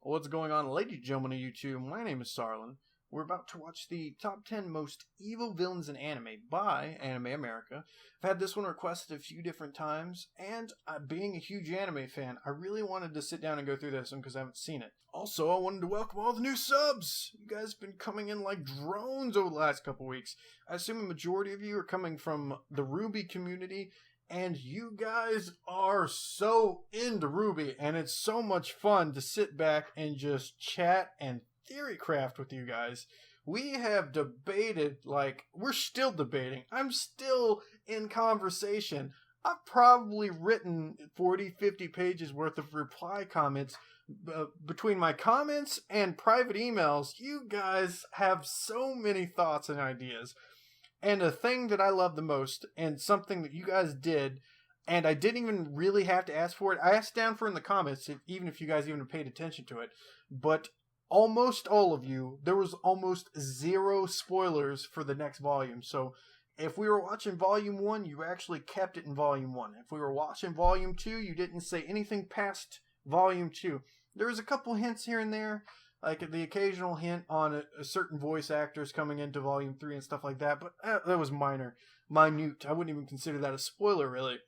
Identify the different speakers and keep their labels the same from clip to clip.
Speaker 1: What's going on, ladies and gentlemen of YouTube? My name is Sarlin. We're about to watch the top 10 most evil villains in anime by Anime America. I've had this one requested a few different times, and being a huge anime fan, I really wanted to sit down and go through this one because I haven't seen it. Also, I wanted to welcome all the new subs! You guys have been coming in like drones over the last couple weeks. I assume a majority of you are coming from the RWBY community, and you guys are so into RWBY, and it's so much fun to sit back and just chat and theory craft with you guys. We have debated, like, we're still debating. I'm still in conversation. I've probably written 40, 50 pages worth of reply comments. Between my comments and private emails, you guys have so many thoughts and ideas. And a thing that I love the most, and something that you guys did, and I didn't even really have to ask for it. I asked down for in the comments, even if you guys even paid attention to it. But almost all of you, there was almost zero spoilers for the next volume. So if we were watching Volume 1, you actually kept it in Volume 1. If we were watching Volume 2, you didn't say anything past Volume 2. There was a couple hints here and there, like the occasional hint on a certain voice actors coming into Volume 3 and stuff like that, but that was minute. I wouldn't even consider that a spoiler, really.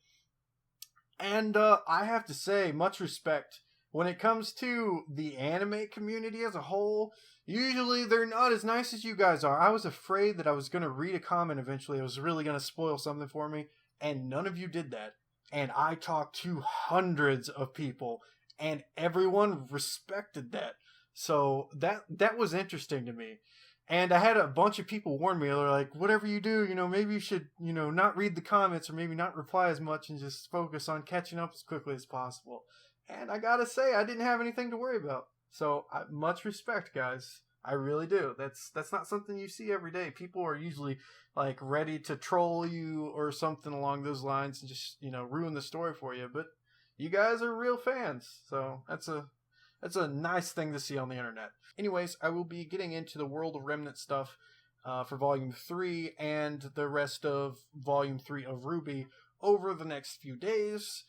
Speaker 1: And I have to say, much respect. When it comes to the anime community as a whole, usually they're not as nice as you guys are. I was afraid that I was going to read a comment eventually. It was really going to spoil something for me, and none of you did that. And I talked to hundreds of people, and everyone respected that. So that was interesting to me. And I had a bunch of people warn me. They're like, whatever you do, maybe you should, not read the comments or maybe not reply as much and just focus on catching up as quickly as possible. And I gotta say, I didn't have anything to worry about. So much respect, guys. I really do. That's not something you see every day. People are usually like ready to troll you or something along those lines and just, ruin the story for you. But you guys are real fans. So that's a nice thing to see on the internet. Anyways, I will be getting into the World of Remnant stuff for Volume 3 and the rest of Volume 3 of RWBY over the next few days.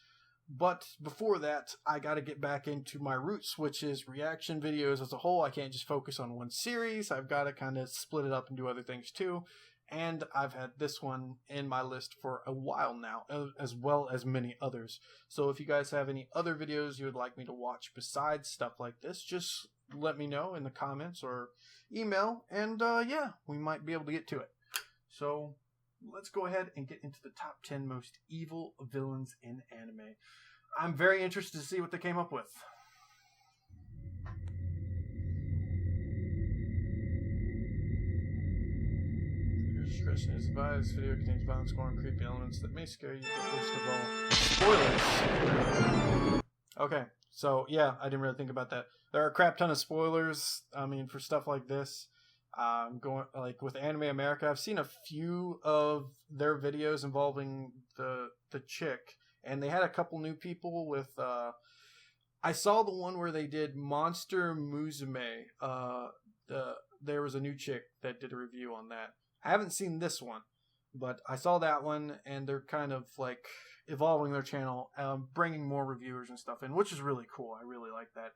Speaker 1: But before that, I gotta get back into my roots, which is reaction videos as a whole. I can't just focus on one series. I've got to kind of split it up and do other things too. And I've had this one in my list for a while now, as well as many others. So if you guys have any other videos you would like me to watch besides stuff like this, just let me know in the comments or email, and yeah, we might be able to get to it. So let's go ahead and get into the top 10 most evil villains in anime. I'm very interested to see what they came up with. Discretion is advised. This video contains violence, gore, and creepy elements that may scare you, but first of all, spoilers. Okay, so yeah, I didn't really think about that. There are a crap ton of spoilers, for stuff like this. Going like with Anime America, I've seen a few of their videos involving the chick, and they had a couple new people with. I saw the one where they did Monster Musume. There was a new chick that did a review on that. I haven't seen this one, but I saw that one, and they're kind of like evolving their channel, bringing more reviewers and stuff in, which is really cool. I really like that.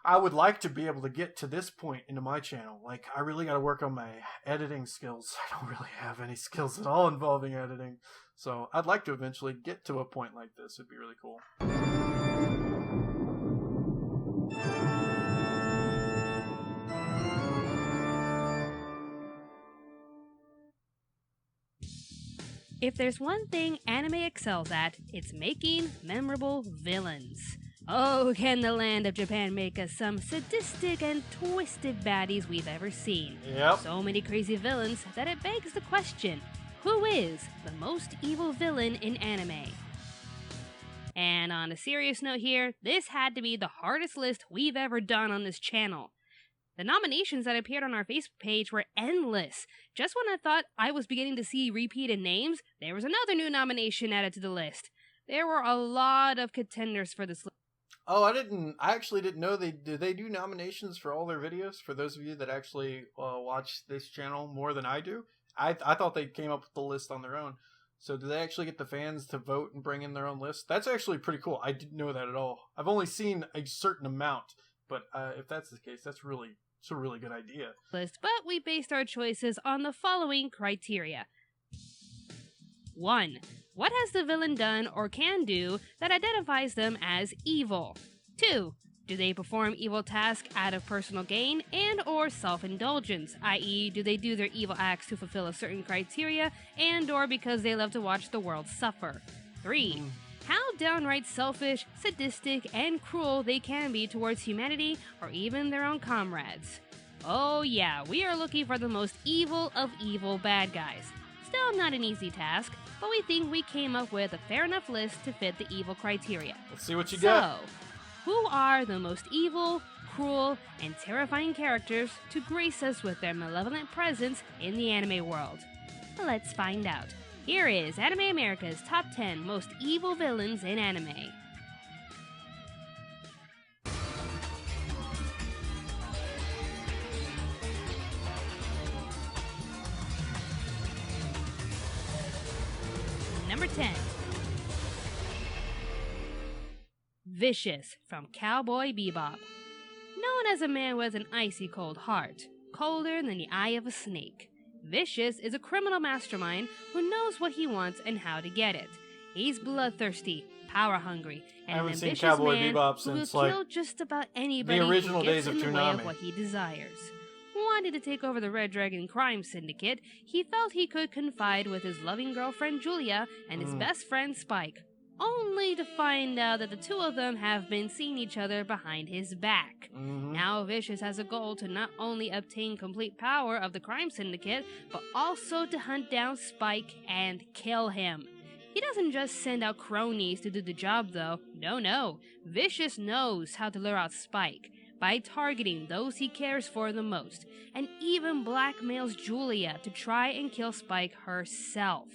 Speaker 1: I would like to be able to get to this point into my channel. Like, I really got to work on my editing skills. I don't really have any skills at all involving editing. So I'd like to eventually get to a point like this. It'd be really cool.
Speaker 2: If there's one thing anime excels at, it's making memorable villains. Oh, can the land of Japan make us some sadistic and twisted baddies we've ever seen.
Speaker 1: Yep.
Speaker 2: So many crazy villains that it begs the question, who is the most evil villain in anime? And on a serious note here, this had to be the hardest list we've ever done on this channel. The nominations that appeared on our Facebook page were endless. Just when I thought I was beginning to see repeated names, there was another new nomination added to the list. There were a lot of contenders for this list.
Speaker 1: Oh, I actually didn't know they do nominations for all their videos. For those of you that actually watch this channel more than I do, I thought they came up with the list on their own. So do they actually get the fans to vote and bring in their own list? That's actually pretty cool. I didn't know that at all. I've only seen a certain amount, but if that's the case, it's a really good idea.
Speaker 2: List, but we based our choices on the following criteria. 1. What has the villain done or can do that identifies them as evil? 2. Do they perform evil tasks out of personal gain and or self-indulgence, i.e. do they do their evil acts to fulfill a certain criteria and or because they love to watch the world suffer? 3. How downright selfish, sadistic, and cruel they can be towards humanity or even their own comrades. Oh yeah, we are looking for the most evil of evil bad guys. Still not an easy task, but we think we came up with a fair enough list to fit the evil criteria.
Speaker 1: Let's see what you got.
Speaker 2: So, who are the most evil, cruel, and terrifying characters to grace us with their malevolent presence in the anime world? Let's find out. Here is Anime America's Top 10 Most Evil Villains in Anime. Number 10. Vicious from Cowboy Bebop. Known as a man with an icy cold heart, colder than the eye of a snake, Vicious is a criminal mastermind who knows what he wants and how to get it. He's bloodthirsty, power-hungry, and an ambitious man who will kill just about anybody who gets in the way of what he desires. Wanting to take over the Red Dragon crime syndicate, he felt he could confide with his loving girlfriend Julia and his best friend Spike, only to find out that the two of them have been seeing each other behind his back. Now Vicious has a goal to not only obtain complete power of the crime syndicate, but also to hunt down Spike and kill him. He doesn't just send out cronies to do the job though, no. Vicious knows how to lure out Spike by targeting those he cares for the most, and even blackmails Julia to try and kill Spike herself.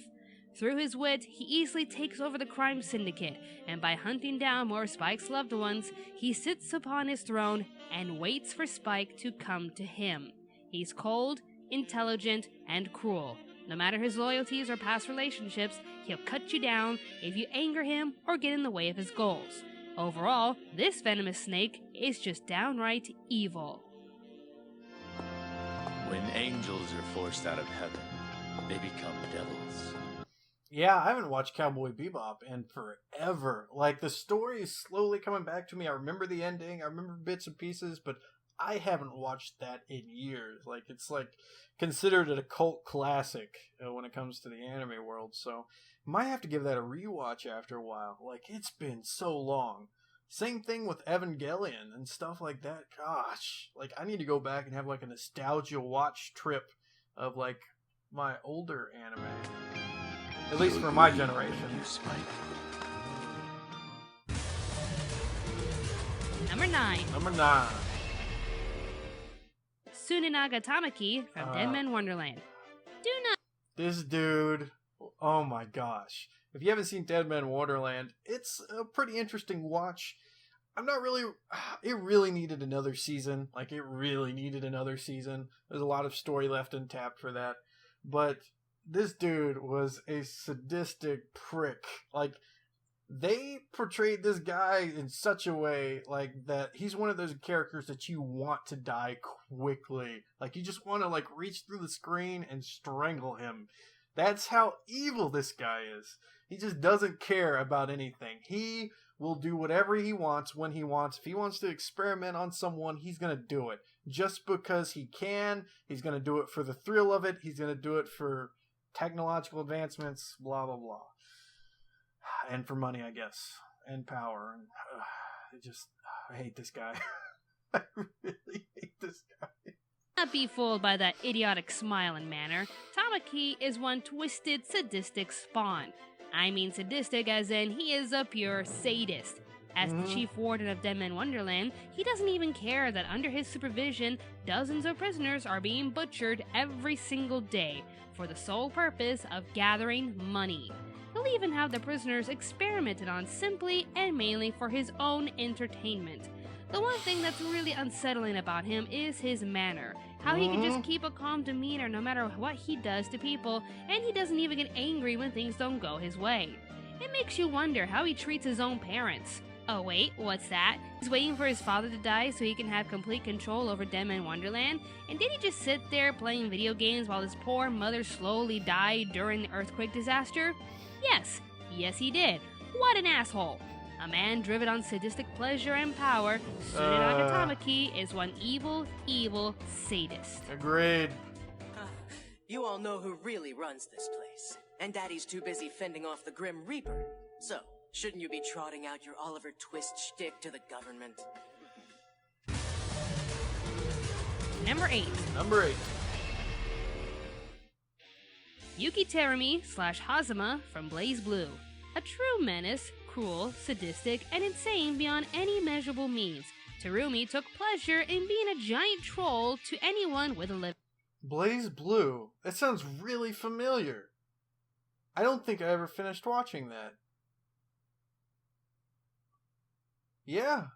Speaker 2: Through his wit, he easily takes over the crime syndicate, and by hunting down more of Spike's loved ones, he sits upon his throne and waits for Spike to come to him. He's cold, intelligent, and cruel. No matter his loyalties or past relationships, he'll cut you down if you anger him or get in the way of his goals. Overall, this venomous snake is just downright evil.
Speaker 3: When angels are forced out of heaven, they become devils.
Speaker 1: Yeah, I haven't watched Cowboy Bebop in forever. Like, the story is slowly coming back to me. I remember the ending, I remember bits and pieces, but I haven't watched that in years. Like, it's like considered a cult classic when it comes to the anime world, so might have to give that a rewatch after a while. Like, it's been so long. Same thing with Evangelion and stuff like that. Gosh, like, I need to go back and have like a nostalgia watch trip of like my older anime. At least for my generation.
Speaker 2: Number 9.
Speaker 1: Number 9.
Speaker 2: Tsuninaga Tamaki from Dead Man Wonderland. Do not...
Speaker 1: This dude, oh my gosh. If you haven't seen Dead Man Wonderland, it's a pretty interesting watch. It really needed another season. Like, it really needed another season. There's a lot of story left untapped for that. But this dude was a sadistic prick. Like, they portrayed this guy in such a way, like, that he's one of those characters that you want to die quickly. Like, you just want to, like, reach through the screen and strangle him. That's how evil this guy is. He just doesn't care about anything. He will do whatever he wants when he wants. If he wants to experiment on someone, he's going to do it. Just because he can. He's going to do it for the thrill of it. He's going to do it for technological advancements, blah, blah, blah. And for money, I guess. And power. And I hate this guy. I really hate this guy.
Speaker 2: Not be fooled by that idiotic smile and manner. Tamaki is one twisted, sadistic spawn. I mean sadistic as in he is a pure sadist. As the chief warden of Dead Man Wonderland, he doesn't even care that under his supervision, dozens of prisoners are being butchered every single day for the sole purpose of gathering money. He'll even have the prisoners experimented on simply and mainly for his own entertainment. The one thing that's really unsettling about him is his manner. How he can just keep a calm demeanor no matter what he does to people, and he doesn't even get angry when things don't go his way. It makes you wonder how he treats his own parents. Oh wait, what's that? He's waiting for his father to die so he can have complete control over Dead in Wonderland? And did he just sit there playing video games while his poor mother slowly died during the earthquake disaster? Yes, he did. What an asshole! A man driven on sadistic pleasure and power, Tsunade Nakamaki is one evil sadist.
Speaker 1: Agreed.
Speaker 4: You all know who really runs this place, and Daddy's too busy fending off the Grim Reaper. So, shouldn't you be trotting out your Oliver Twist shtick to the government?
Speaker 2: Number 8.
Speaker 1: Number 8.
Speaker 2: Yuki Terumi / Hazama from Blaze Blue. A true menace, cruel, sadistic, and insane beyond any measurable means. Terumi took pleasure in being a giant troll to anyone with a lip.
Speaker 1: Blaze Blue? That sounds really familiar. I don't think I ever finished watching that. Yeah.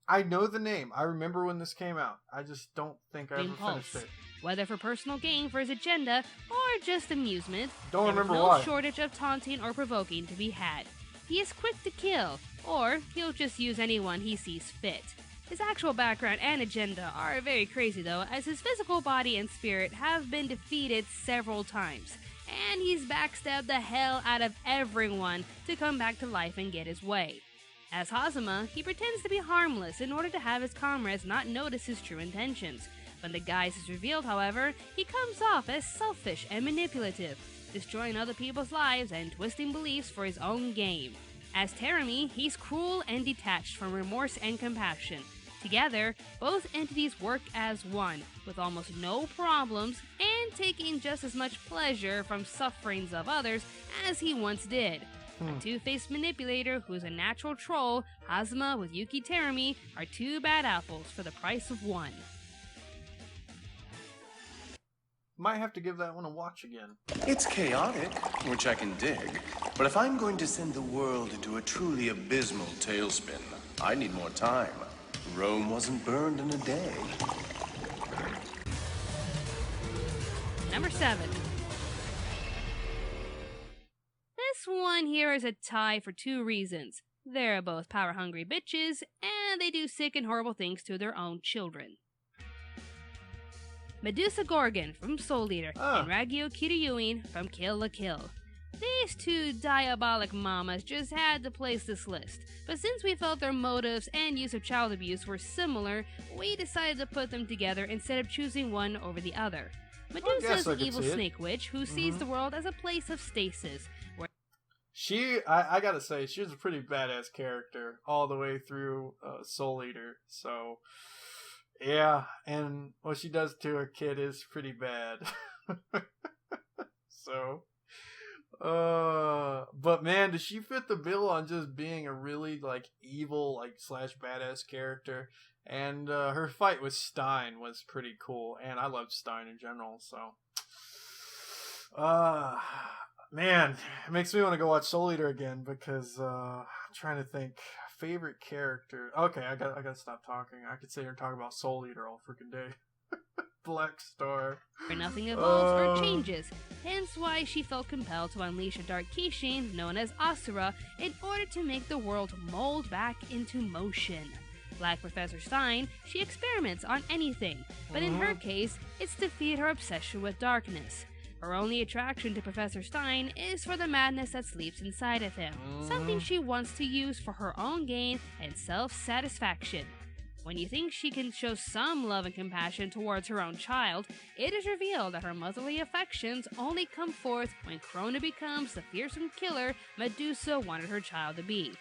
Speaker 1: I know the name. I remember when this came out. I just don't think I ever finished it.
Speaker 2: Whether for personal gain for his agenda or just amusement,
Speaker 1: Don't remember
Speaker 2: there's no
Speaker 1: why.
Speaker 2: shortage of taunting or provoking to be had. He is quick to kill, or he'll just use anyone he sees fit. His actual background and agenda are very crazy though, as his physical body and spirit have been defeated several times, and he's backstabbed the hell out of everyone to come back to life and get his way. As Hazama, he pretends to be harmless in order to have his comrades not notice his true intentions. When the guise is revealed, however, he comes off as selfish and manipulative, destroying other people's lives and twisting beliefs for his own gain. As Terumi, he's cruel and detached from remorse and compassion. Together, both entities work as one, with almost no problems and taking just as much pleasure from sufferings of others as he once did. A two-faced manipulator who's a natural troll, Hazama with Yuki Terumi are two bad apples for the price of one.
Speaker 1: Might have to give that one a watch again.
Speaker 3: It's chaotic, which I can dig. But if I'm going to send the world into a truly abysmal tailspin, I need more time. Rome wasn't burned in a day.
Speaker 2: Number 7. This one here is a tie for two reasons. They're both power-hungry bitches, and they do sick and horrible things to their own children. Medusa Gorgon from Soul Eater and Ragyo Kiryuin from Kill la Kill. These two diabolic mamas just had to place this list, but since we felt their motives and use of child abuse were similar, we decided to put them together instead of choosing one over the other. Medusa's an evil snake witch who sees the world as a place of stasis, where
Speaker 1: I gotta say, she was a pretty badass character all the way through Soul Eater, so... Yeah, and what she does to her kid is pretty bad. So, but man, does she fit the bill on just being a really like evil, like slash badass character? And her fight with Stein was pretty cool, and I loved Stein in general. So, man, it makes me want to go watch Soul Eater again because I'm trying to think. Favorite character. Okay, I gotta stop talking. I could sit here and talk about Soul Eater all freaking day. Black Star.
Speaker 2: where nothing evolves or changes, hence why she felt compelled to unleash a dark Kishin known as Asura in order to make the world mold back into motion. Like Professor Stein, she experiments on anything, but in her case, it's to feed her obsession with darkness. Her only attraction to Professor Stein is for the madness that sleeps inside of him, something she wants to use for her own gain and self-satisfaction. When you think she can show some love and compassion towards her own child, it is revealed that her motherly affections only come forth when Krona becomes the fearsome killer Medusa wanted her child to be.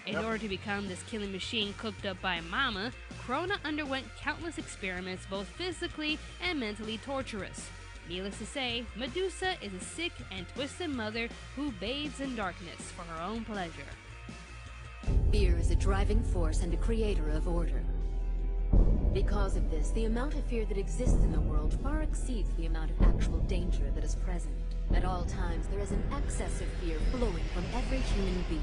Speaker 2: In order to become this killing machine cooked up by Mama, Krona underwent countless experiments, both physically and mentally torturous. Needless to say, Medusa is a sick and twisted mother who bathes in darkness for her own pleasure.
Speaker 5: Fear is a driving force and a creator of order. Because of this, the amount of fear that exists in the world far exceeds the amount of actual danger that is present. At all times, there is an excess of fear flowing from every human being.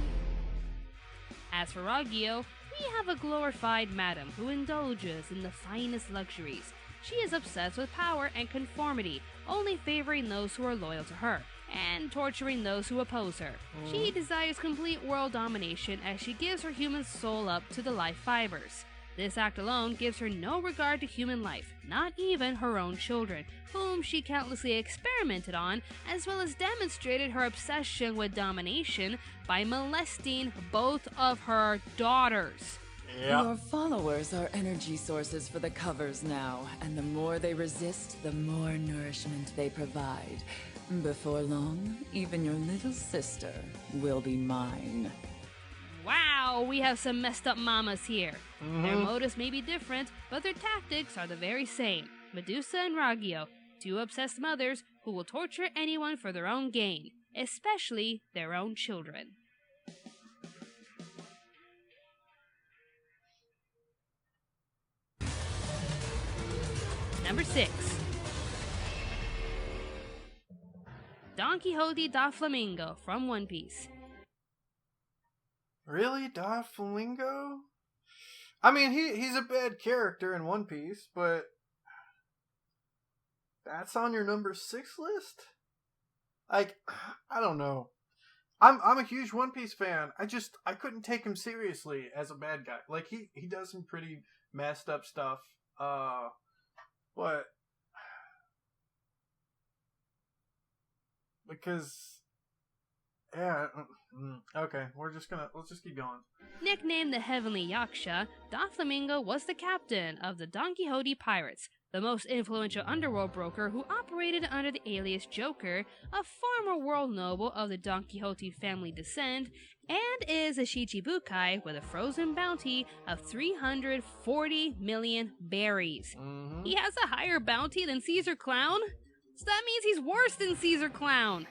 Speaker 2: As for Ragyo, we have a glorified madam who indulges in the finest luxuries. She is obsessed with power and conformity, only favoring those who are loyal to her. and torturing those who oppose her. She desires complete world domination as she gives her human soul up to the life fibers. This act alone gives her no regard to human life, not even her own children, whom she countlessly experimented on, as well as demonstrated her obsession with domination by molesting both of her daughters.
Speaker 1: Yeah.
Speaker 6: Your followers are energy sources for the covers now, and the more they resist, the more nourishment they provide. Before long, even your little sister will be mine.
Speaker 2: Wow, we have some messed up mamas here. Their motives may be different, but their tactics are the very same. Medusa and Raggio, two obsessed mothers who will torture anyone for their own gain, especially their own children. Number 6. Don Quixote Doflamingo from One Piece.
Speaker 1: Really? Doflamingo? I mean, he's a bad character in One Piece, but that's on your number 6 list? Like, I don't know. I'm a huge One Piece fan. I couldn't take him seriously as a bad guy. Like, he does some pretty messed up stuff. But because yeah, okay, let's just keep going.
Speaker 2: Nicknamed the Heavenly Yaksha, Doflamingo was the captain of the Don Quixote Pirates, the most influential underworld broker who operated under the alias Joker, a former world noble of the Don Quixote family descent, and is a Shichibukai with a frozen bounty of 340 million berries. He has a higher bounty than Caesar Clown? So that means he's worse than Caesar Clown.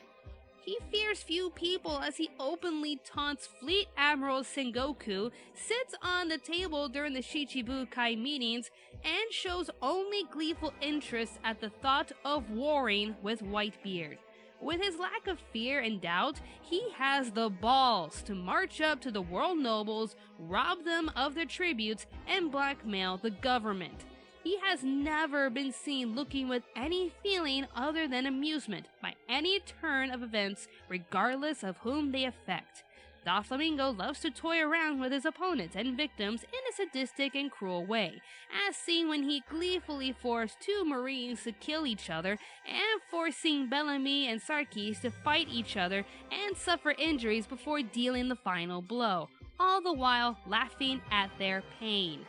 Speaker 2: He fears few people as he openly taunts Fleet Admiral Sengoku, sits on the table during the Shichibukai meetings, and shows only gleeful interest at the thought of warring with Whitebeard. With his lack of fear and doubt, he has the balls to march up to the world nobles, rob them of their tributes, and blackmail the government. He has never been seen looking with any feeling other than amusement by any turn of events, regardless of whom they affect. Doflamingo loves to toy around with his opponents and victims in a sadistic and cruel way, as seen when he gleefully forced two Marines to kill each other and forcing Bellamy and Sarkis to fight each other and suffer injuries before dealing the final blow, all the while laughing at their pain.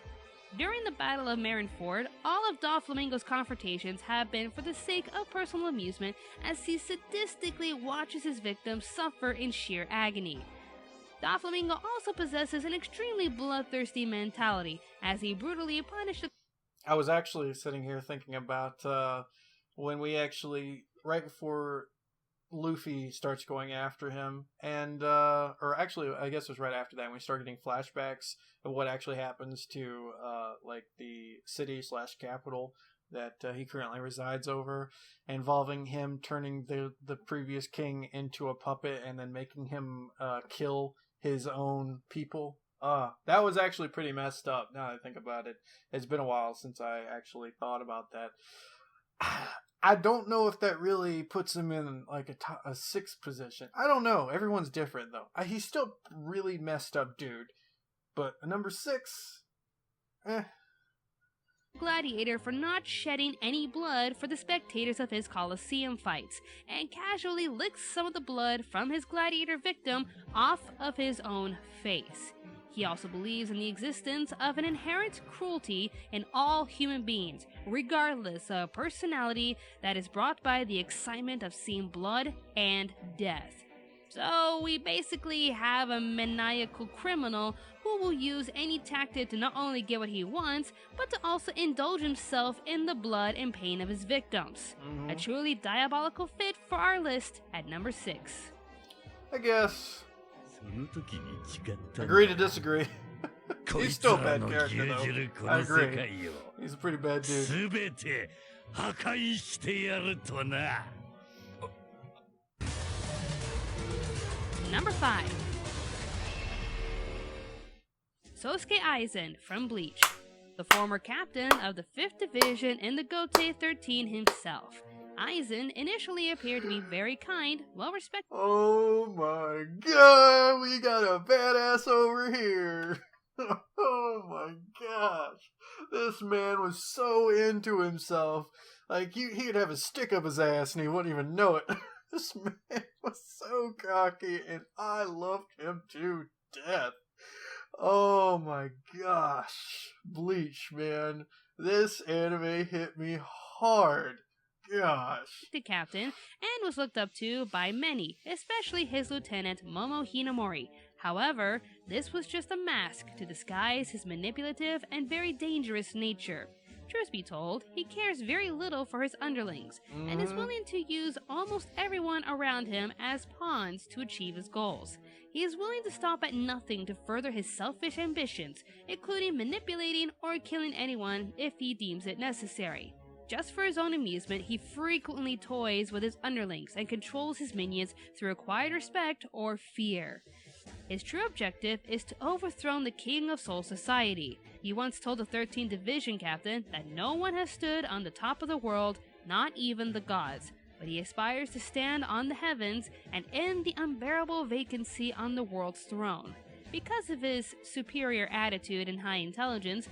Speaker 2: During the Battle of Marineford, all of Doflamingo's confrontations have been for the sake of personal amusement as he sadistically watches his victims suffer in sheer agony. Doflamingo also possesses an extremely bloodthirsty mentality as he brutally punishes.
Speaker 1: I was actually sitting here thinking about when we actually, right before Luffy starts going after him, and or actually I guess it was right after that when we start getting flashbacks of what actually happens to like the city / capital that he currently resides over, involving him turning the previous king into a puppet and then making him kill his own people. That was actually pretty messed up now that I think about it. It's been a while since I actually thought about that. I don't know if that really puts him in like a 6th position. I don't know. Everyone's different though. He's still really messed up dude. But a number 6,
Speaker 2: Gladiator for not shedding any blood for the spectators of his Colosseum fights, and casually licks some of the blood from his gladiator victim off of his own face. He also believes in the existence of an inherent cruelty in all human beings, regardless of personality, that is brought by the excitement of seeing blood and death. So we basically have a maniacal criminal who will use any tactic to not only get what he wants, but to also indulge himself in the blood and pain of his victims. A truly diabolical fit for our list at number 6.
Speaker 1: I guess. Agree to disagree. He's still a bad character though. I agree. He's a pretty bad dude.
Speaker 2: Number 5. Sosuke Aizen from Bleach, the former captain of the 5th Division in the Gote 13 himself. Aizen initially appeared to be very kind, well-respected.
Speaker 1: Oh my god, we got a badass over here. Oh my gosh. This man was so into himself. Like, he'd have a stick up his ass and he wouldn't even know it. This man was so cocky and I loved him to death. Oh my gosh. Bleach, man. This anime hit me hard. Gosh.
Speaker 2: Captain and was looked up to by many, especially his lieutenant Momo Hinamori. However, this was just a mask to disguise his manipulative and very dangerous nature. Truth be told, he cares very little for his underlings and is willing to use almost everyone around him as pawns to achieve his goals. He is willing to stop at nothing to further his selfish ambitions, including manipulating or killing anyone if he deems it necessary. Just for his own amusement, he frequently toys with his underlings and controls his minions through acquired respect or fear. His true objective is to overthrow the King of Soul Society. He once told the 13th Division captain that no one has stood on the top of the world, not even the gods, but he aspires to stand on the heavens and end the unbearable vacancy on the world's throne. Because of his superior attitude and high intelligence,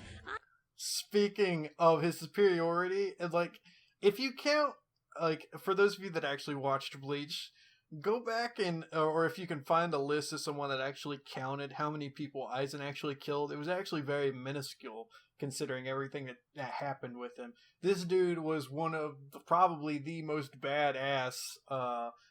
Speaker 1: Speaking of his superiority, like, if you count, like, for those of you that actually watched Bleach, go back and, or if you can find a list of someone that actually counted how many people Aizen actually killed, it was actually very minuscule considering everything that happened with him. This dude was one of probably the most badass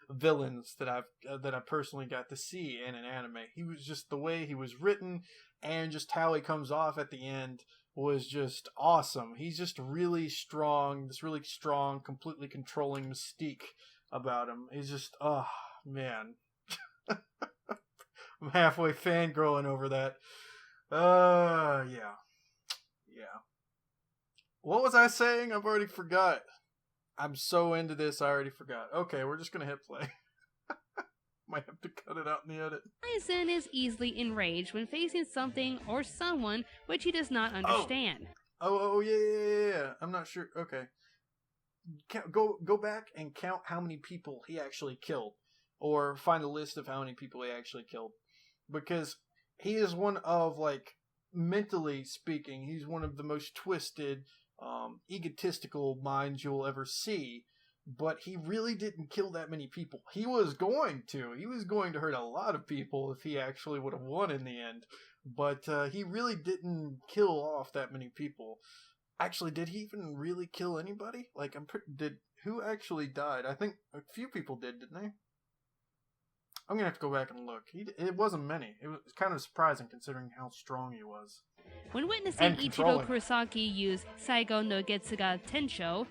Speaker 1: villains that I personally got to see in an anime. He was just, the way he was written and just how he comes off at the end was just awesome. He's just really strong, this really strong, completely controlling mystique about him. He's just, oh man. I'm halfway fangirling over that. Yeah. What was I saying? I've already forgot. I'm so into this, I already forgot. Okay, we're just gonna hit play. Might have to cut it out in the edit.
Speaker 2: Aizen is easily enraged when facing something or someone which he does not understand.
Speaker 1: Oh, yeah. I'm not sure. Okay. Go back and count how many people he actually killed. Or find a list of how many people he actually killed. Because he is one of, like, mentally speaking, he's one of the most twisted, egotistical minds you'll ever see. But he really didn't kill that many people. He was going to. He was going to hurt a lot of people if he actually would have won in the end. But he really didn't kill off that many people. Actually, did he even really kill anybody? Like, who actually died? I think a few people did, didn't they? I'm gonna have to go back and look. It wasn't many. It was kind of surprising considering how strong he was.
Speaker 2: When witnessing Ichiro Kurosaki use Saigo no Getsuga Tensho,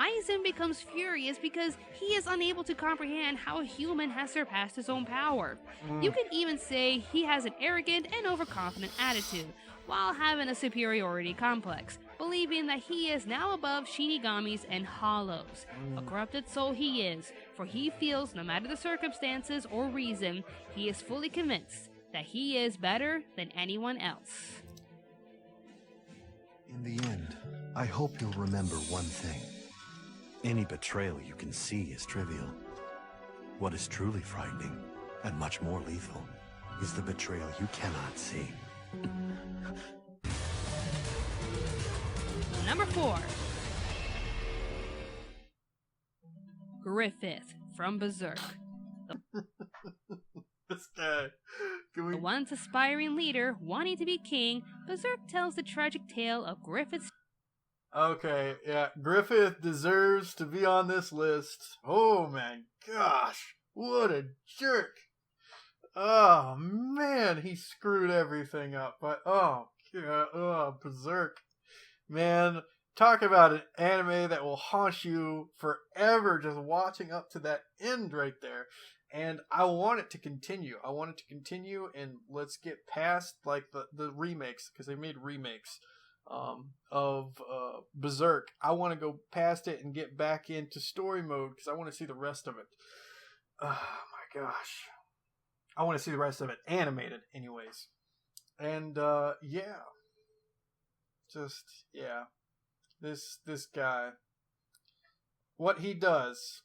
Speaker 2: Aizen becomes furious because he is unable to comprehend how a human has surpassed his own power. You could even say he has an arrogant and overconfident attitude, while having a superiority complex, believing that he is now above Shinigamis and Hollows. A corrupted soul he is, for he feels no matter the circumstances or reason, he is fully convinced that he is better than anyone else.
Speaker 7: In the end, I hope you'll remember one thing. Any betrayal you can see is trivial. What is truly frightening, and much more lethal, is the betrayal you cannot see.
Speaker 2: Number 4. Griffith from Berserk.
Speaker 1: This guy.
Speaker 2: The once aspiring leader wanting to be king, Berserk tells the tragic tale of Griffith's.
Speaker 1: Okay, yeah, Griffith deserves to be on this list. Oh my gosh, what a jerk. Oh man, he screwed everything up. But Berserk. Man, talk about an anime that will haunt you forever just watching up to that end right there. And I want it to continue. And let's get past like the remakes, because they made remakes of Berserk. I want to go past it and get back into story mode because I want to see the rest of it. Oh my gosh. I want to see the rest of it animated anyways. And yeah. Just yeah. This guy. what he does,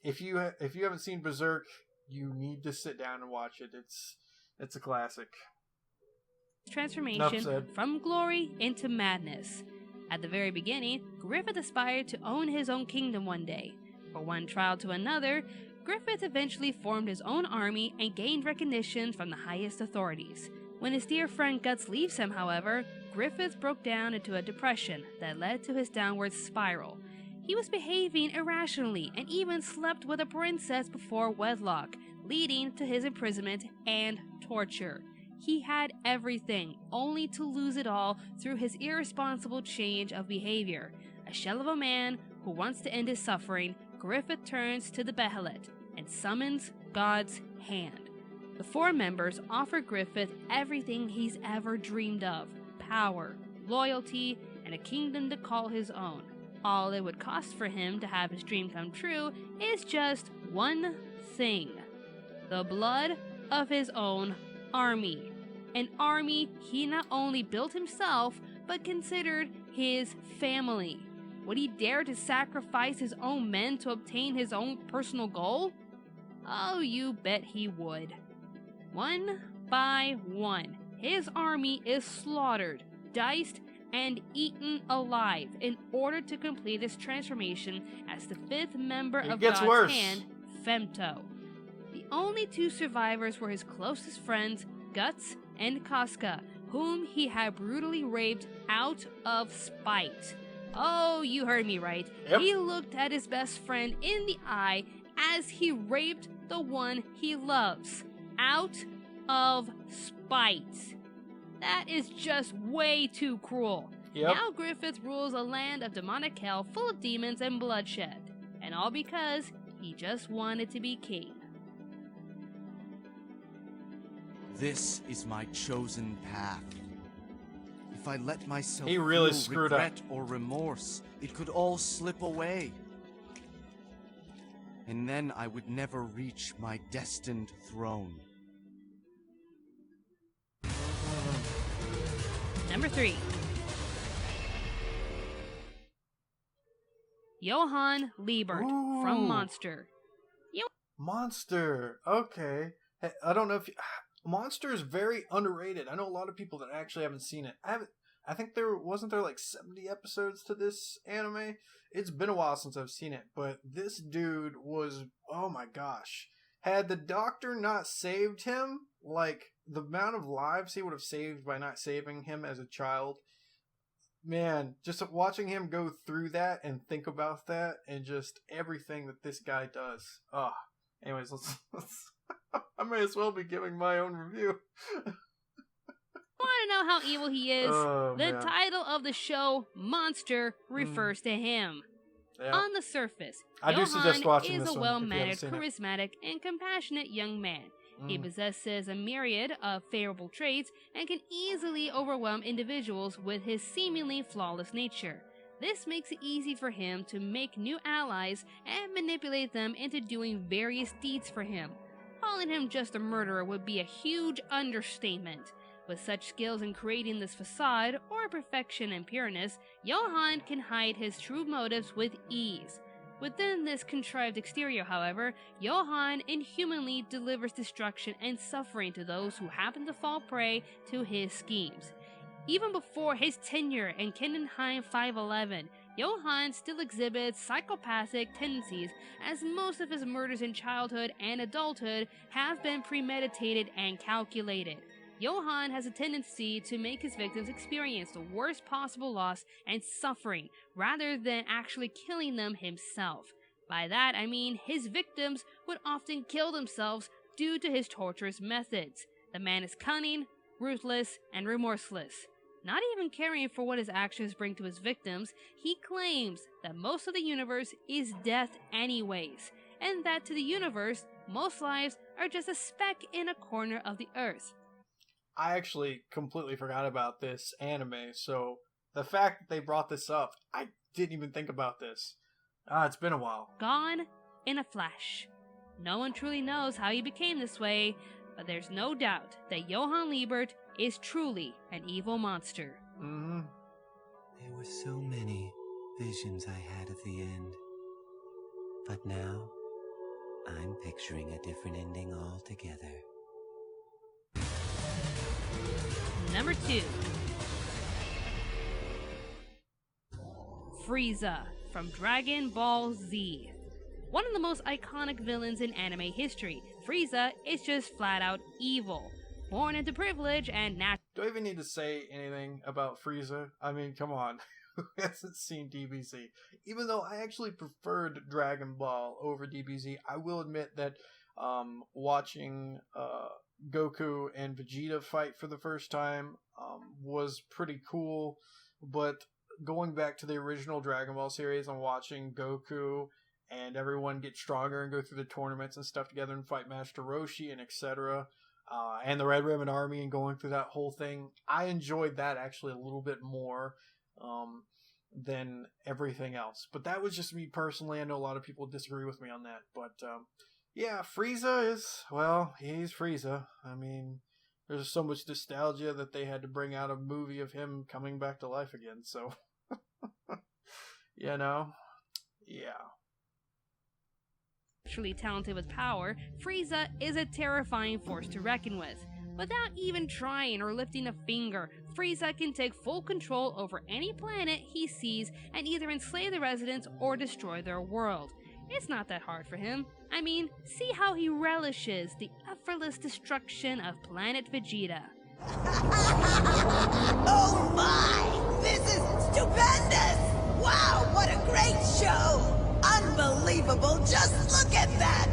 Speaker 1: if you haven't seen Berserk, you need to sit down and watch it. It's a classic.
Speaker 2: Transformation from glory into madness. At the very beginning, Griffith aspired to own his own kingdom one day. From one trial to another, Griffith eventually formed his own army and gained recognition from the highest authorities. When his dear friend Guts leaves him, however, Griffith broke down into a depression that led to his downward spiral. He was behaving irrationally and even slept with a princess before wedlock, leading to his imprisonment and torture. He had everything, only to lose it all through his irresponsible change of behavior. A shell of a man who wants to end his suffering, Griffith turns to the Behelit and summons God's hand. The four members offer Griffith everything he's ever dreamed of: power, loyalty, and a kingdom to call his own. All it would cost for him to have his dream come true is just one thing: the blood of his own army. An army he not only built himself, but considered his family. Would he dare to sacrifice his own men to obtain his own personal goal? Oh, you bet he would. One by one, his army is slaughtered, diced, and eaten alive in order to complete his transformation as the fifth member of God's hand, Femto. The only two survivors were his closest friends, Guts and Casca, whom he had brutally raped out of spite. Oh, you heard me right.
Speaker 1: Yep.
Speaker 2: He looked at his best friend in the eye as he raped the one he loves, out of spite. That is just way too cruel.
Speaker 1: Yep.
Speaker 2: Now Griffith rules a land of demonic hell full of demons and bloodshed. And all because he just wanted to be king.
Speaker 8: This is my chosen path. If I let myself
Speaker 1: He really
Speaker 8: feel
Speaker 1: screwed
Speaker 8: regret or remorse, it could all slip away. And then I would never reach my destined throne.
Speaker 2: Number 3. Johann Liebert from
Speaker 1: Ooh.
Speaker 2: Monster.
Speaker 1: Monster. Okay. Hey, I don't know if Monster is very underrated. I know a lot of people that actually haven't seen it. I think there wasn't like 70 episodes to this anime. It's been a while since I've seen it, but this dude was, oh my gosh. Had the doctor not saved him, like the amount of lives he would have saved by not saving him as a child, man, just watching him go through that and think about that and just everything that this guy does. Anyways, let's I may as well be giving my own review.
Speaker 2: Want to know how evil he is?
Speaker 1: Oh,
Speaker 2: the
Speaker 1: man.
Speaker 2: title of the show, Monster, refers to him.
Speaker 1: Yeah.
Speaker 2: On the surface,
Speaker 1: I do suggest watching
Speaker 2: is
Speaker 1: this
Speaker 2: a
Speaker 1: one if you haven't
Speaker 2: well-mannered,
Speaker 1: seen it.
Speaker 2: charismatic, and compassionate young man. He possesses a myriad of favorable traits and can easily overwhelm individuals with his seemingly flawless nature. This makes it easy for him to make new allies and manipulate them into doing various deeds for him. Calling him just a murderer would be a huge understatement. With such skills in creating this facade, or perfection and pureness, Johann can hide his true motives with ease. Within this contrived exterior, however, Johann inhumanly delivers destruction and suffering to those who happen to fall prey to his schemes. Even before his tenure in Kindenheim 511, Johann still exhibits psychopathic tendencies, as most of his murders in childhood and adulthood have been premeditated and calculated. Johann has a tendency to make his victims experience the worst possible loss and suffering, rather than actually killing them himself. By that I mean his victims would often kill themselves due to his torturous methods. The man is cunning, ruthless, and remorseless. Not even caring for what his actions bring to his victims, he claims that most of the universe is death anyways, and that to the universe, most lives are just a speck in a corner of the earth.
Speaker 1: I actually completely forgot about this anime, so the fact that they brought this up, I didn't even think about this. It's been a while.
Speaker 2: Gone in a flash. No one truly knows how he became this way, but there's no doubt that Johann Liebert is truly an evil monster.
Speaker 9: There were so many visions I had of the end. But now, I'm picturing a different ending altogether.
Speaker 2: Number 2. Frieza from Dragon Ball Z. One of the most iconic villains in anime history, Frieza is just flat out evil. Born into privilege and
Speaker 1: Do I even need to say anything about Frieza? I mean, come on. Who hasn't seen DBZ? Even though I actually preferred Dragon Ball over DBZ, I will admit that watching Goku and Vegeta fight for the first time was pretty cool. But going back to the original Dragon Ball series and watching Goku and everyone get stronger and go through the tournaments and stuff together and fight Master Roshi and etc., and the Red Ribbon Army and going through that whole thing, I enjoyed that actually a little bit more than everything else. But that was just me personally. I know a lot of people disagree with me on that. But yeah, Frieza is, well, he's Frieza. I mean, there's so much nostalgia that they had to bring out a movie of him coming back to life again. So, you know, yeah.
Speaker 2: Naturally talented with power, Frieza is a terrifying force to reckon with. Without even trying or lifting a finger, Frieza can take full control over any planet he sees and either enslave the residents or destroy their world. It's not that hard for him. I mean, see how he relishes the effortless destruction of planet Vegeta.
Speaker 10: Oh my! This is stupendous! Wow, what a great show! Unbelievable, just look at that!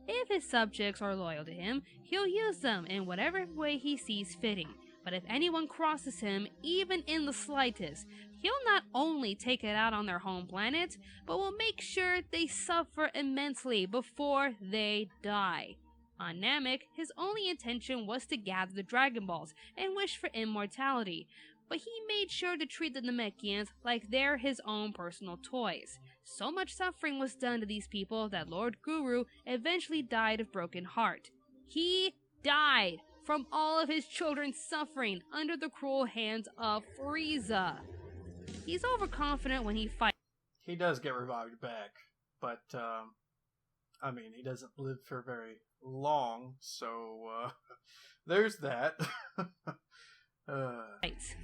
Speaker 2: If his subjects are loyal to him, he'll use them in whatever way he sees fitting. But if anyone crosses him, even in the slightest, he'll not only take it out on their home planet, but will make sure they suffer immensely before they die. On Namek, his only intention was to gather the Dragon Balls and wish for immortality, but he made sure to treat the Namekians like they're his own personal toys. So much suffering was done to these people that Lord Guru eventually died of broken heart. He died from all of his children suffering under the cruel hands of Frieza. He's overconfident when he fights.
Speaker 1: He does get revived back, but I mean, he doesn't live for very long, so there's that.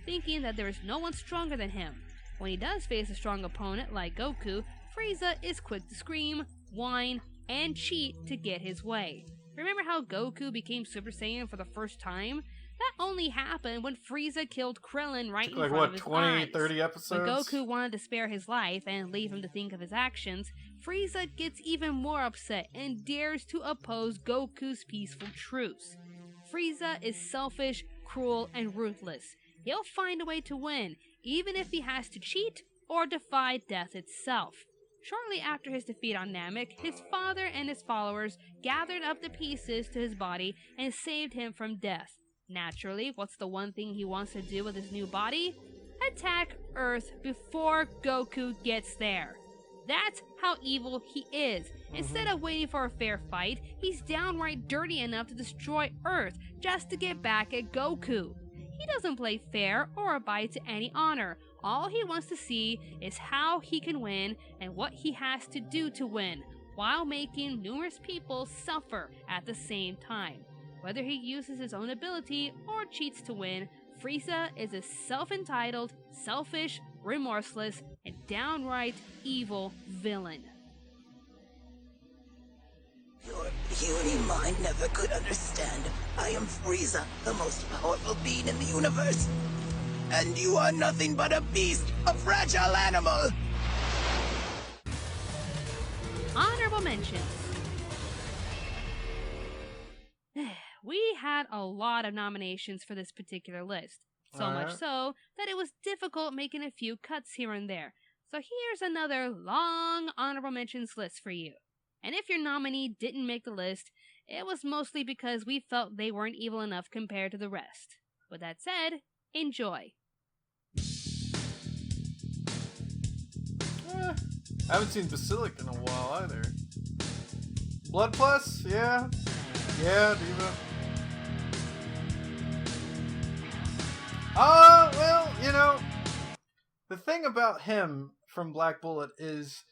Speaker 2: Thinking that there is no one stronger than him. When he does face a strong opponent like Goku, Frieza is quick to scream, whine, and cheat to get his way. Remember how Goku became Super Saiyan for the first time? That only happened when Frieza killed Krillin right in front of his
Speaker 1: 20,
Speaker 2: eyes.
Speaker 1: 30 episodes?
Speaker 2: When Goku wanted to spare his life and leave him to think of his actions, Frieza gets even more upset and dares to oppose Goku's peaceful truce. Frieza is selfish, cruel, and ruthless. He'll find a way to win, even if he has to cheat or defy death itself. Shortly after his defeat on Namek, his father and his followers gathered up the pieces to his body and saved him from death. Naturally, what's the one thing he wants to do with his new body? Attack Earth before Goku gets there. That's how evil he is. Instead of waiting for a fair fight, he's downright dirty enough to destroy Earth just to get back at Goku. He doesn't play fair or abide to any honor. All he wants to see is how he can win and what he has to do to win, while making numerous people suffer at the same time. Whether he uses his own ability or cheats to win, Frieza is a self-entitled, selfish, remorseless, and downright evil villain.
Speaker 10: Your puny mind never could understand. I am Frieza, the most powerful being in the universe. And you are nothing but a beast, a fragile animal!
Speaker 2: Honorable mentions. We had a lot of nominations for this particular list. So much so that it was difficult making a few cuts here and there. So here's another long honorable mentions list for you. And if your nominee didn't make the list, it was mostly because we felt they weren't evil enough compared to the rest. With that said, enjoy.
Speaker 1: I haven't seen Basilic in a while either. Blood Plus? Yeah. Yeah, Diva. Well, you know, The thing about him from Black Bullet is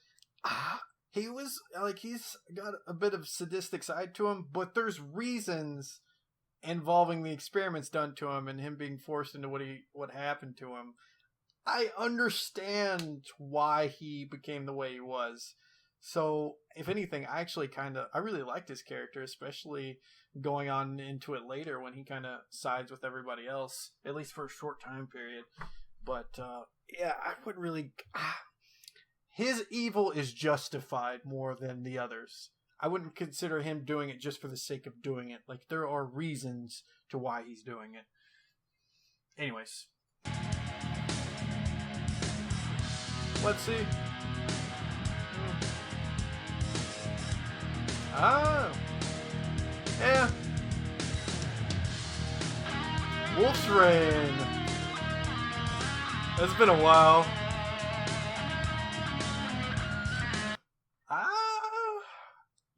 Speaker 1: he was like, he's got a bit of sadistic side to him, but there's reasons involving the experiments done to him and him being forced into what happened to him. I understand why he became the way he was. So, if anything, I really liked his character, especially going on into it later when he kind of sides with everybody else, at least for a short time period. But, yeah, I wouldn't really... His evil is justified more than the others. I wouldn't consider him doing it just for the sake of doing it. Like, there are reasons to why he's doing it. Anyways. Let's see. Ah. Yeah. Wolf's Rain. It's been a while.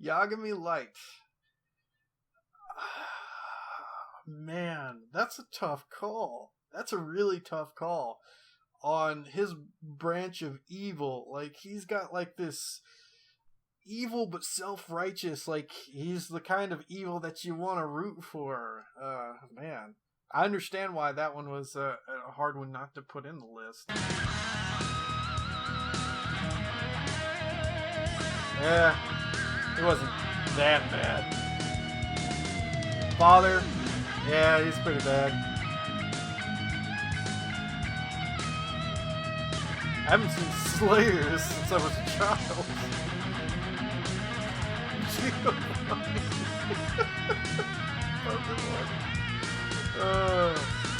Speaker 1: Yagami Light. Man, that's a tough call. That's a really tough call on his branch of evil. Like, he's got like this evil but self-righteous, like he's the kind of evil that you want to root for. Man, I understand why that one was a hard one not to put in the list. Yeah, it wasn't that bad. Father, yeah, he's pretty bad. I haven't seen Slayers since I was a child.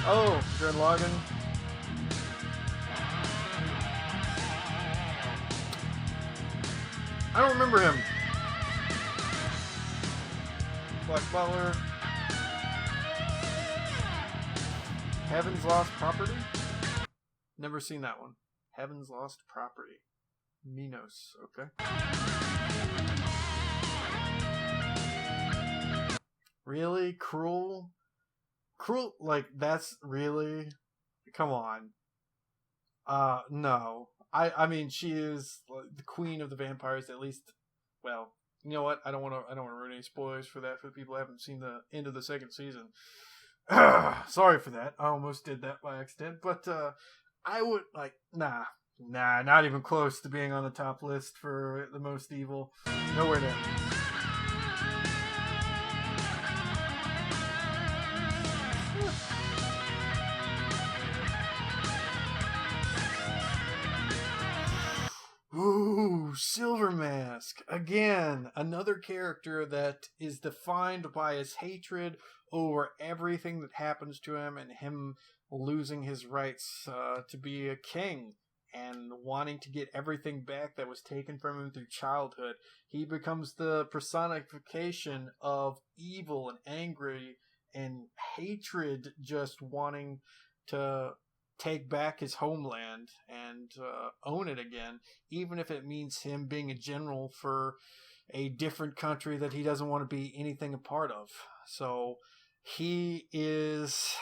Speaker 1: Oh, Gurren Lagann. I don't remember him. Black Butler. Heaven's Lost Property? Never seen that one. Heaven's Lost Property. Minos, okay. Really? Cruel? Cruel, like, that's really... Come on. No. I mean, she is the queen of the vampires, at least. Well, you know what? I don't want to ruin any spoilers for that for the people who haven't seen the end of the second season. Sorry for that. I almost did that by accident, but I would like nah, not even close to being on the top list for the most evil. Nowhere near. Ooh, Silver Mask. Again, another character that is defined by his hatred over everything that happens to him and him losing his rights to be a king and wanting to get everything back that was taken from him through childhood. He becomes the personification of evil and angry and hatred, just wanting to take back his homeland and own it again, even if it means him being a general for a different country that he doesn't want to be anything a part of. So he is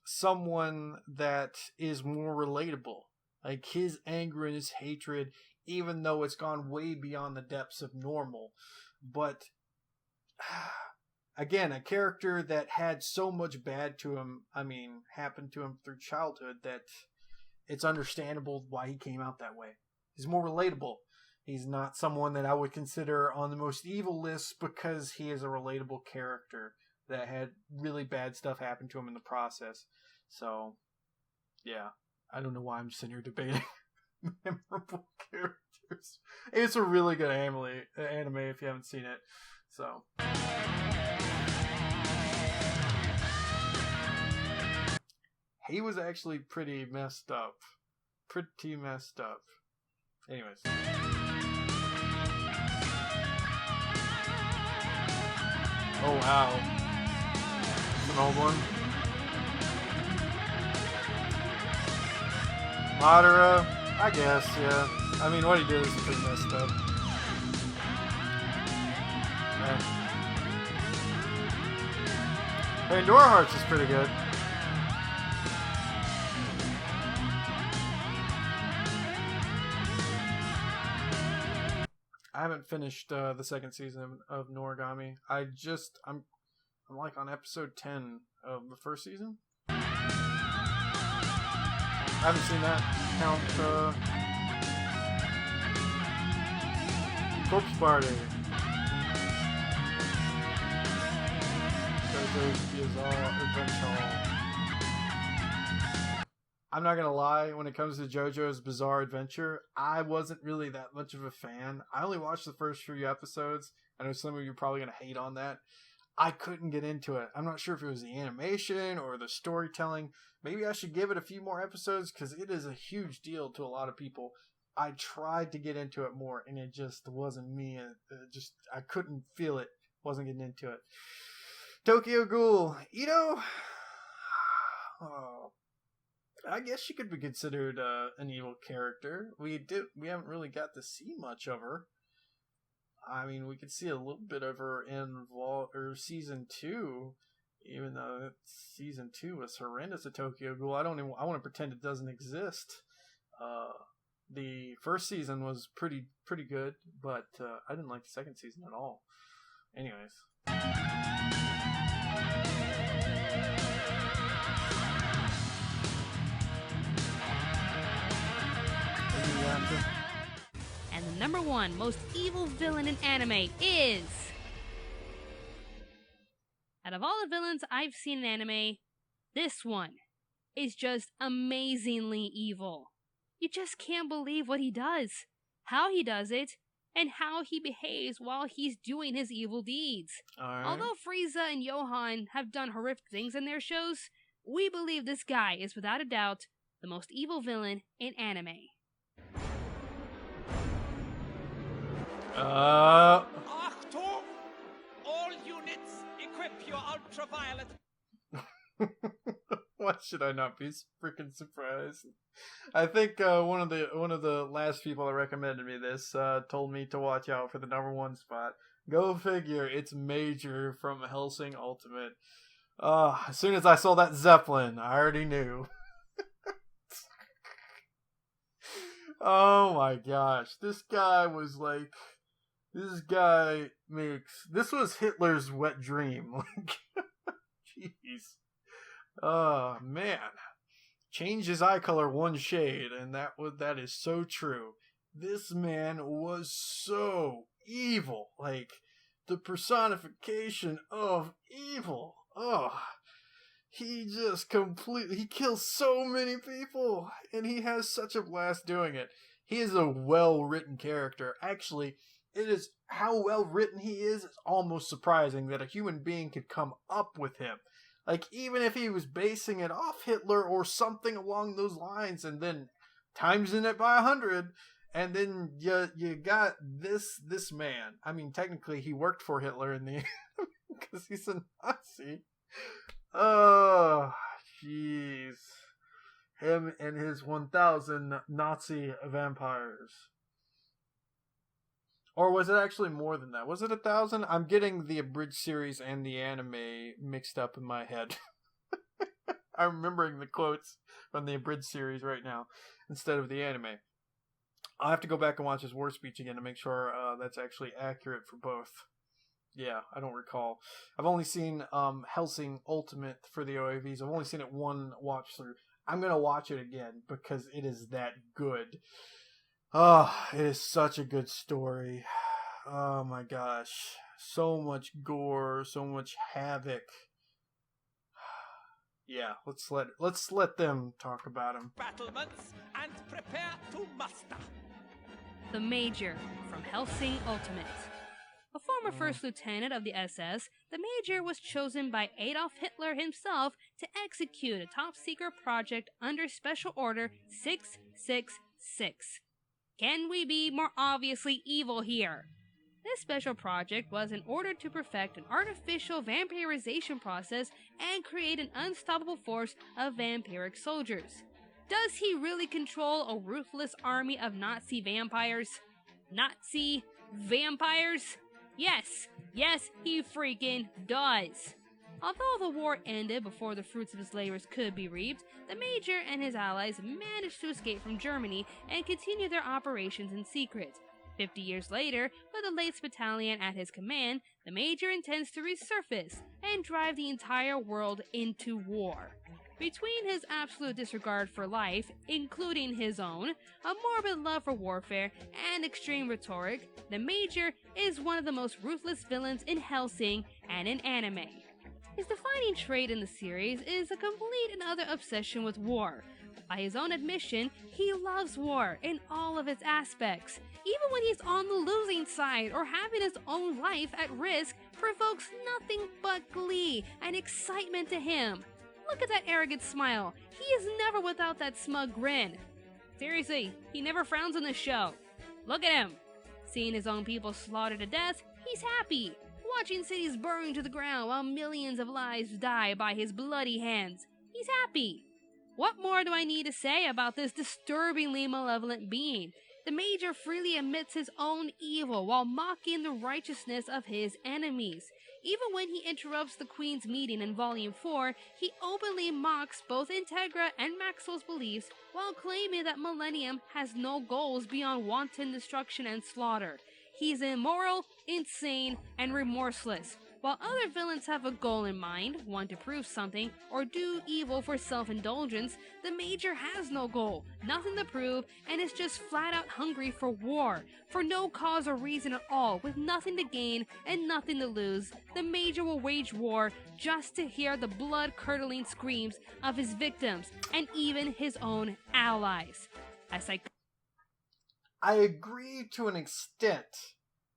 Speaker 1: someone that is more relatable. Like, his anger and his hatred, even though it's gone way beyond the depths of normal. But again, a character that had so much bad to him, happened to him through childhood, that it's understandable why he came out that way. He's more relatable. He's not someone that I would consider on the most evil list because he is a relatable character that had really bad stuff happen to him in the process. So, yeah. I don't know why I'm sitting here debating memorable characters. It's a really good anime if you haven't seen it. So... he was actually pretty messed up. Anyways. Oh, wow. It's an old one. Madara, I guess, yeah. I mean, what he did is pretty messed up. Pandora Hearts is pretty good. haven't finished the second season of Noragami. I'm like on episode 10 of the first season. I haven't seen that. Count Corpse Party. JoJo's Bizarre Adventure. I'm not gonna lie, when it comes to JoJo's Bizarre Adventure, I wasn't really that much of a fan. I only watched the first few episodes. I know some of you are probably gonna hate on that. I couldn't get into it. I'm not sure if it was the animation or the storytelling. Maybe I should give it a few more episodes because it is a huge deal to a lot of people. I tried to get into it more and it just wasn't me. I couldn't feel it. Wasn't getting into it. Tokyo Ghoul, I guess she could be considered an evil character. We haven't really got to see much of her. I mean, we could see a little bit of her in season 2, even though season 2 was horrendous at Tokyo Ghoul. I want to pretend it doesn't exist. The first season was pretty good, but I didn't like the second season at all. Anyways.
Speaker 2: And the number 1 most evil villain in anime is... Out of all the villains I've seen in anime, this one is just amazingly evil. You just can't believe what he does, how he does it, and how he behaves while he's doing his evil deeds.
Speaker 1: Right.
Speaker 2: Although Frieza and Johan have done horrific things in their shows, we believe this guy is without a doubt the most evil villain in anime.
Speaker 11: Achtung! All units, equip your ultraviolet.
Speaker 1: Why should I not be freaking surprised? I think one of the last people that recommended me this told me to watch out for the number 1 spot. Go figure, it's Major from Hellsing Ultimate. As soon as I saw that Zeppelin, I already knew. Oh my gosh, this guy was like. This was Hitler's wet dream. Like, jeez. Oh, man. Changed his eye color one shade, and that is so true. This man was so evil. Like, the personification of evil. Oh, he just he kills so many people, and he has such a blast doing it. He is a well-written character. Actually, it is how well written he is. It's almost surprising that a human being could come up with him. Like, even if he was basing it off Hitler or something along those lines, and then timesing it by 100, and then you got this man. I mean, technically, he worked for Hitler in the because he's a Nazi. Oh, jeez. Him and his 1,000 Nazi vampires. Or was it actually more than that? Was it 1,000? I'm getting the abridged series and the anime mixed up in my head. I'm remembering the quotes from the abridged series right now instead of the anime. I'll have to go back and watch his war speech again to make sure that's actually accurate for both. Yeah, I don't recall. I've only seen Hellsing Ultimate for the OAVs. I've only seen it one watch through. I'm going to watch it again because it is that good. Oh, it is such a good story. Oh my gosh. So much gore, so much havoc. Yeah, let's let them talk about him.
Speaker 11: Battlements and prepare to muster.
Speaker 2: The Major from Hellsing Ultimate. A former first lieutenant of the SS, the Major was chosen by Adolf Hitler himself to execute a top-secret project under Special Order 666. Can we be more obviously evil here? This special project was in order to perfect an artificial vampirization process and create an unstoppable force of vampiric soldiers. Does he really control a ruthless army of Nazi vampires? Nazi vampires? Yes, he freaking does. Although the war ended before the fruits of his labors could be reaped, the Major and his allies managed to escape from Germany and continue their operations in secret. 50 years later, with the latest battalion at his command, the Major intends to resurface and drive the entire world into war. Between his absolute disregard for life, including his own, a morbid love for warfare, and extreme rhetoric, the Major is one of the most ruthless villains in Hellsing and in anime. His defining trait in the series is a complete and utter obsession with war. By his own admission, he loves war in all of its aspects. Even when he's on the losing side or having his own life at risk, provokes nothing but glee and excitement to him. Look at that arrogant smile. He is never without that smug grin. Seriously, he never frowns in the show. Look at him. Seeing his own people slaughtered to death, he's happy. Watching cities burn to the ground while millions of lives die by his bloody hands, he's happy. What more do I need to say about this disturbingly malevolent being? The Major freely admits his own evil while mocking the righteousness of his enemies. Even when he interrupts the Queen's meeting in Volume 4, he openly mocks both Integra and Maxwell's beliefs while claiming that Millennium has no goals beyond wanton destruction and slaughter. He's immoral, insane, and remorseless. While other villains have a goal in mind, one to prove something, or do evil for self-indulgence, the Major has no goal, nothing to prove, and is just flat out hungry for war. For no cause or reason at all, with nothing to gain and nothing to lose, the Major will wage war just to hear the blood-curdling screams of his victims, and even his own allies.
Speaker 1: I agree to an extent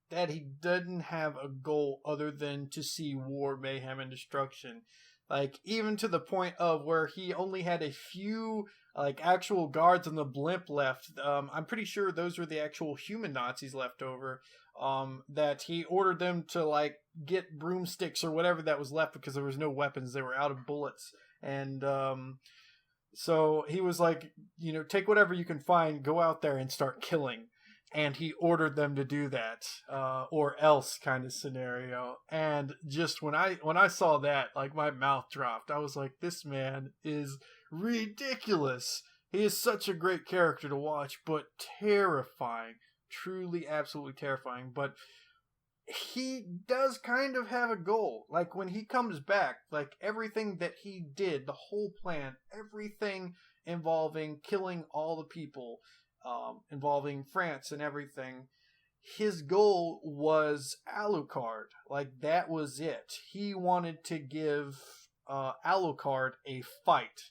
Speaker 1: that he doesn't have a goal other than to see war, mayhem, and destruction. Like, even to the point of where he only had a few, like, actual guards on the blimp left. I'm pretty sure those were the actual human Nazis left over. That he ordered them to, like, get broomsticks or whatever that was left because there was no weapons. They were out of bullets. And, so he was like, you know, take whatever you can find, go out there and start killing. And he ordered them to do that, or else kind of scenario. And just when I saw that, like, my mouth dropped. I was like, this man is ridiculous. He is such a great character to watch, but terrifying. Truly, absolutely terrifying. But he does kind of have a goal. Like, when he comes back, like, everything that he did, the whole plan, everything involving killing all the people, involving France and everything, his goal was Alucard. Like, that was it. He wanted to give Alucard a fight.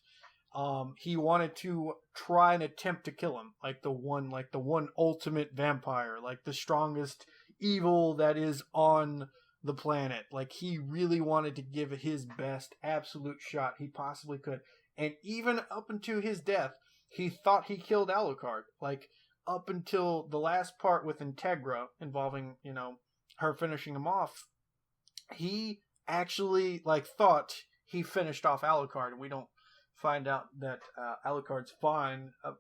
Speaker 1: He wanted to try and attempt to kill him, like the one ultimate vampire, like the strongest evil that is on the planet. Like, he really wanted to give it his best absolute shot he possibly could. And even up until his death, he thought he killed Alucard. Like, up until the last part with Integra, involving, you know, her finishing him off, he actually, like, thought he finished off Alucard, and we don't find out that Alucard's fine up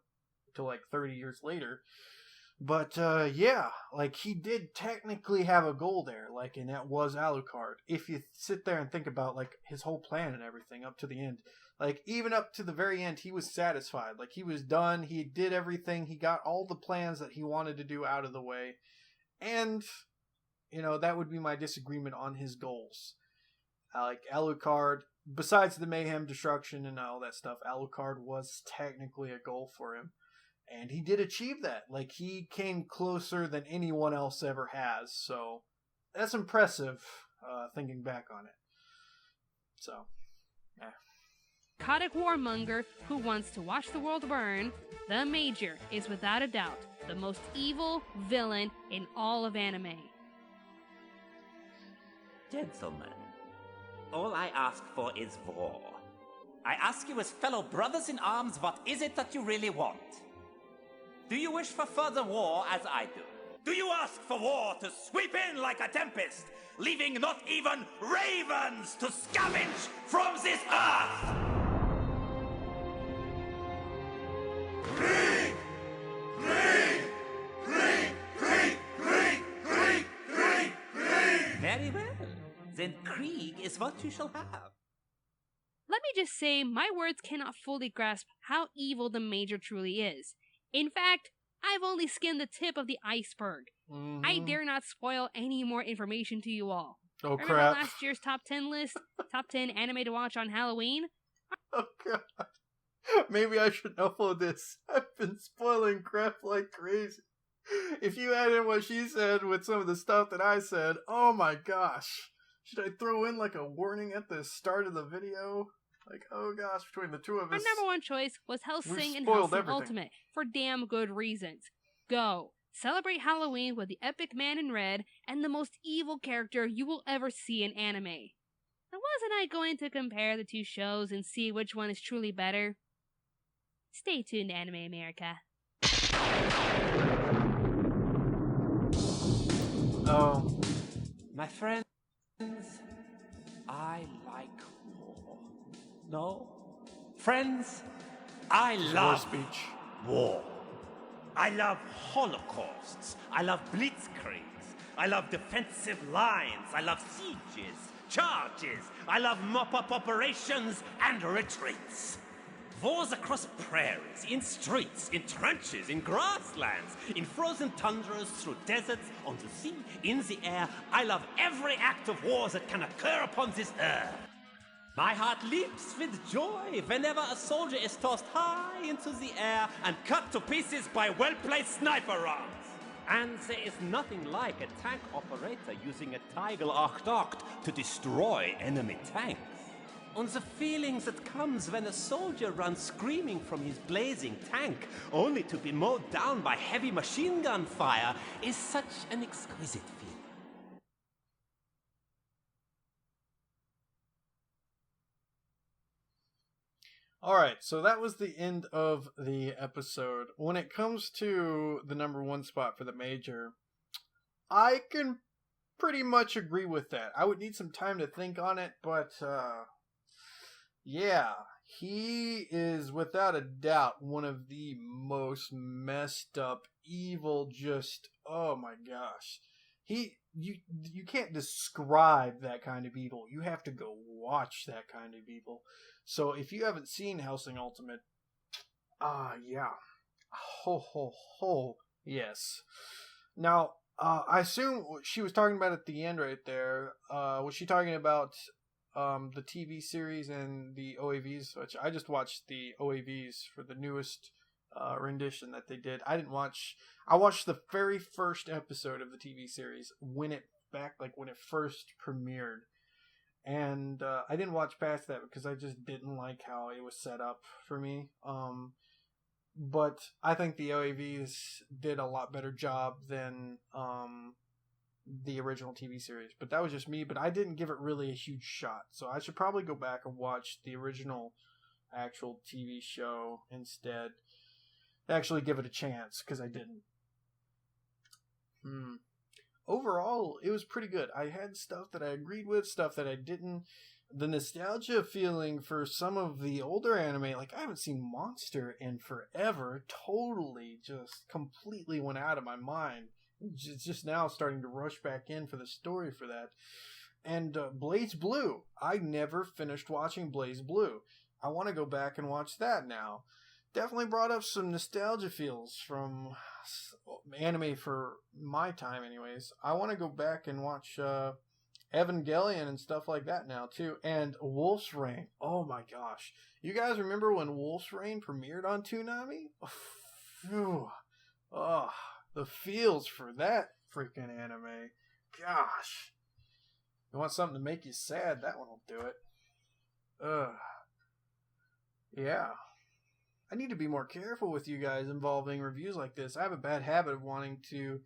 Speaker 1: to, like, 30 years later. But, yeah, like, he did technically have a goal there, like, and that was Alucard. If you sit there and think about, like, his whole plan and everything up to the end, like, even up to the very end, he was satisfied. Like, he was done. He did everything. He got all the plans that he wanted to do out of the way. And, you know, that would be my disagreement on his goals. Like, Alucard, besides the mayhem, destruction, and all that stuff, Alucard was technically a goal for him. And he did achieve that. Like, he came closer than anyone else ever has. So, that's impressive, thinking back on it. So, yeah.
Speaker 2: Psychotic warmonger who wants to watch the world burn, the Major is without a doubt the most evil villain in all of anime.
Speaker 12: Gentlemen, all I ask for is war. I ask you as fellow brothers in arms, what is it that you really want? Do you wish for further war as I do? Do you ask for war to sweep in like a tempest, leaving not even ravens to scavenge from this earth? Very well. Then Krieg is what you shall have.
Speaker 2: Let me just say, my words cannot fully grasp how evil the Major truly is. In fact, I've only skimmed the tip of the iceberg. I dare not spoil any more information to you all.
Speaker 1: Oh,
Speaker 2: Remember
Speaker 1: crap.
Speaker 2: last year's top 10 list? Top 10 anime to watch on Halloween?
Speaker 1: Oh, God. Maybe I should upload this. I've been spoiling crap like crazy. If you add in what she said with some of the stuff that I said, oh my gosh. Should I throw in like a warning at the start of the video? Like, oh gosh, between the two of
Speaker 2: Our
Speaker 1: us.
Speaker 2: number one choice was Hellsing and
Speaker 1: spoiled
Speaker 2: Hellsing
Speaker 1: everything.
Speaker 2: Ultimate for damn good reasons. Go. Celebrate Halloween with the epic man in red and the most evil character you will ever see in anime. Now, wasn't I going to compare the two shows and see which one is truly better? Stay tuned, Anime America.
Speaker 1: Oh.
Speaker 12: My friends, I like war. No? Friends, I love
Speaker 1: speech.
Speaker 12: War. I love holocausts. I love blitzkriegs. I love defensive lines. I love sieges, charges. I love mop-up operations and retreats. Wars across prairies, in streets, in trenches, in grasslands, in frozen tundras, through deserts, on the sea, in the air. I love every act of war that can occur upon this earth. My heart leaps with joy whenever a soldier is tossed high into the air and cut to pieces by well-placed sniper rounds. And there is nothing like a tank operator using a Tiger 88 to destroy enemy tanks. And the feeling that comes when a soldier runs screaming from his blazing tank, only to be mowed down by heavy machine gun fire, is such an exquisite feeling.
Speaker 1: Alright, so that was the end of the episode. When it comes to the number one spot for the major, I can pretty much agree with that. I would need some time to think on it, but yeah, he is without a doubt one of the most messed up, evil, just, oh my gosh. You can't describe that kind of evil. You have to go watch that kind of evil. So if you haven't seen Hellsing Ultimate, yeah. Yes. Now, I assume what she was talking about at the end right there, was she talking about the TV series and the OAVs, which I just watched the OAVs for the newest rendition that they did. I watched the very first episode of the TV series when it first premiered. And I didn't watch past that because I just didn't like how it was set up for me. But I think the OAVs did a lot better job than the original TV series. But that was just me. But I didn't give it really a huge shot. So I should probably go back and watch the original actual TV show instead. Actually give it a chance because I didn't. Overall, it was pretty good. I had stuff that I agreed with, stuff that I didn't. The nostalgia feeling for some of the older anime, like I haven't seen Monster in forever, totally just completely went out of my mind. It's just now starting to rush back in for the story for that. And Blaze Blue, I never finished watching Blaze Blue. I want to go back and watch that now. Definitely brought up some nostalgia feels from anime for my time anyways. I want to go back and watch Evangelion and stuff like that now too. And Wolf's Rain. Oh my gosh. You guys remember when Wolf's Rain premiered on Toonami? Phew. Oh, the feels for that freaking anime. Gosh. You want something to make you sad, that one will do it. Yeah. I need to be more careful with you guys involving reviews like this. I have a bad habit of wanting to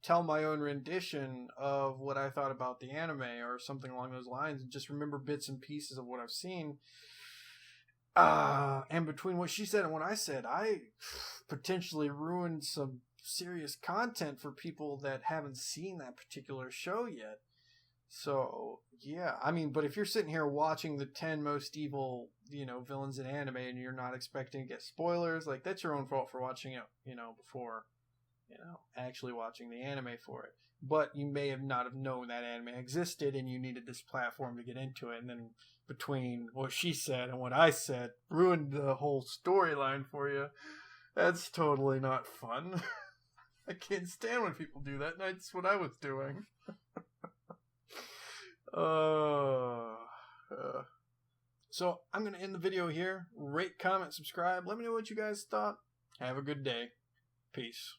Speaker 1: tell my own rendition of what I thought about the anime or something along those lines and just remember bits and pieces of what I've seen. And between what she said and what I said, I potentially ruined some serious content for people that haven't seen that particular show yet. So, yeah. I mean, but if you're sitting here watching the 10 most evil, villains in anime and you're not expecting to get spoilers, like, that's your own fault for watching it, before, actually watching the anime for it. But you may have not have known that anime existed and you needed this platform to get into it. And then between what she said and what I said, ruined the whole storyline for you. That's totally not fun. I can't stand when people do that, and that's what I was doing. So, I'm going to end the video here. Rate, comment, subscribe. Let me know what you guys thought. Have a good day. Peace.